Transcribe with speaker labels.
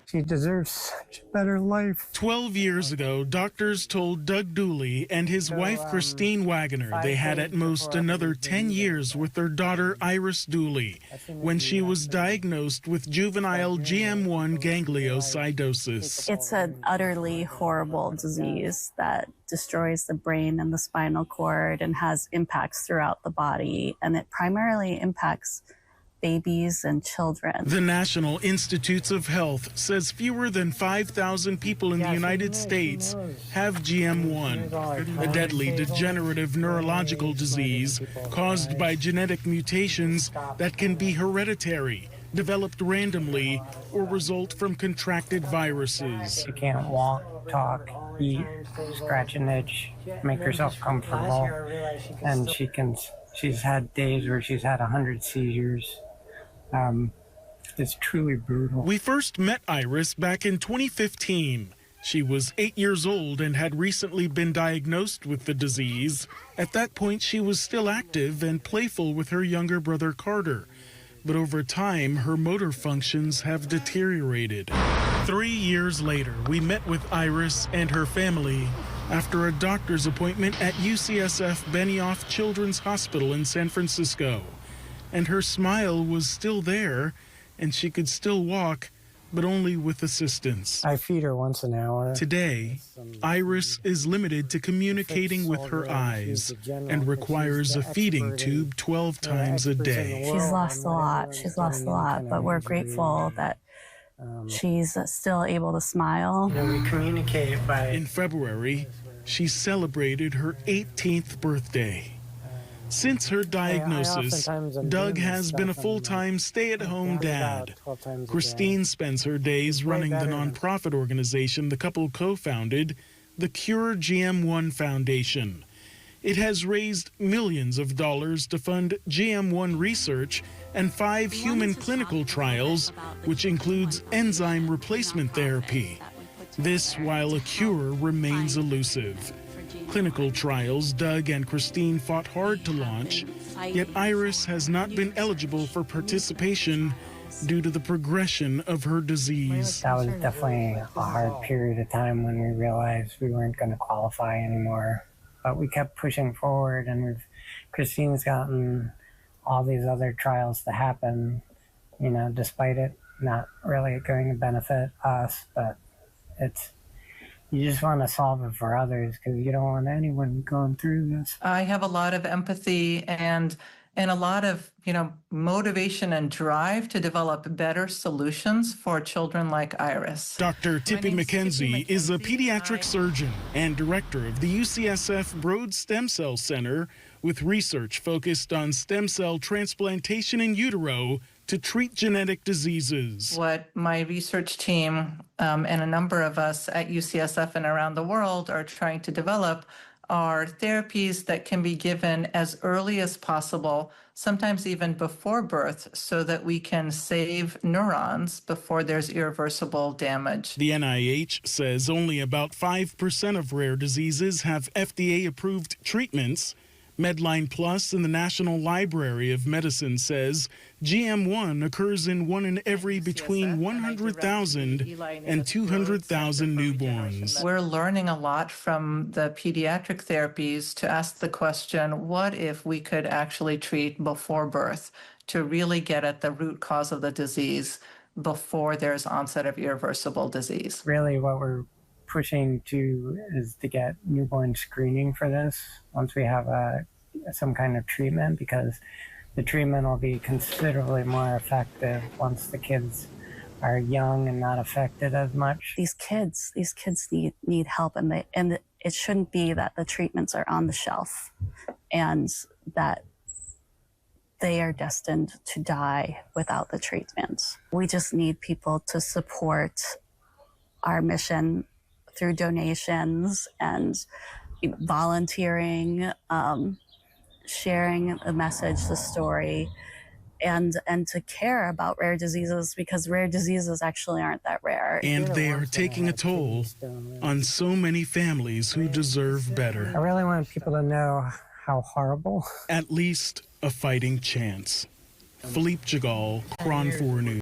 Speaker 1: She deserves such a better life.
Speaker 2: 12 years ago, doctors told Doug Dooley and his wife Christine Wagoner they had at most another 10 years with their daughter Iris Dooley when she was diagnosed with juvenile GM1 gangliosidosis.
Speaker 3: It's an utterly horrible disease that destroys the brain and the spinal cord and has impacts throughout the body, and it primarily impacts babies and children.
Speaker 2: The National Institutes of Health says fewer than 5,000 people in the United States have GM1, a deadly degenerative neurological disease caused by genetic mutations that can be hereditary, developed randomly, or result from contracted viruses.
Speaker 1: She can't walk, talk, eat, scratch an itch, make herself comfortable, and she's had days where she's had 100 seizures. It's truly brutal.
Speaker 2: We first met Iris back in 2015. She was 8 years old and had recently been diagnosed with the disease. At that point, she was still active and playful with her younger brother Carter. But over time, her motor functions have deteriorated. 3 years later, we met with Iris and her family after a doctor's appointment at UCSF Benioff Children's Hospital in San Francisco. And her smile was still there, and she could still walk, but only with assistance.
Speaker 1: I feed her once an hour.
Speaker 2: Today, Iris is limited to communicating with her eyes and requires a feeding tube 12 times a day.
Speaker 3: She's lost a lot, but we're grateful that she's still able to smile.
Speaker 1: We communicate by...
Speaker 2: In February, she celebrated her 18th birthday. Since her diagnosis, Doug has been a full-time stay-at-home dad. Christine spends her days running the nonprofit organization the couple co-founded, the Cure GM1 Foundation. It has raised millions of dollars to fund GM1 research and 5 human clinical trials, which includes enzyme replacement therapy. This while a cure remains elusive. Clinical trials Doug and Christine fought hard to launch, yet Iris has not been eligible for participation due to the progression of her disease.
Speaker 1: That was definitely a hard period of time when we realized we weren't going to qualify anymore. But we kept pushing forward, and Christine's gotten all these other trials to happen, despite it not really going to benefit us, but you just want to solve it for others because you don't want anyone going through this.
Speaker 4: I have a lot of empathy and a lot of, motivation and drive to develop better solutions for children like Iris.
Speaker 2: Dr. Tippy McKenzie is a pediatric surgeon and director of the UCSF Broad Stem Cell Center with research focused on stem cell transplantation in utero to treat genetic diseases.
Speaker 4: What my research team and a number of us at UCSF and around the world are trying to develop are therapies that can be given as early as possible, sometimes even before birth, so that we can save neurons before there's irreversible damage.
Speaker 2: The NIH says only about 5% of rare diseases have FDA-approved treatments. Medline Plus in the National Library of Medicine says GM1 occurs in 1 in every between 100,000 and 200,000 newborns.
Speaker 4: We're learning a lot from the pediatric therapies to ask the question, what if we could actually treat before birth to really get at the root cause of the disease before there's onset of irreversible disease?
Speaker 1: Really what we're pushing to is to get newborn screening for this once we have some kind of treatment, because the treatment will be considerably more effective once the kids are young and not affected as much.
Speaker 3: These kids need help, and it shouldn't be that the treatments are on the shelf and that they are destined to die without the treatment. We just need people to support our mission through donations and volunteering, sharing the message, the story, and to care about rare diseases, because rare diseases actually aren't that rare.
Speaker 2: And they are taking a toll on so many families who deserve better.
Speaker 1: I really want people to know how horrible.
Speaker 2: At least a fighting chance. Philippe Djegal, Cron 4 News.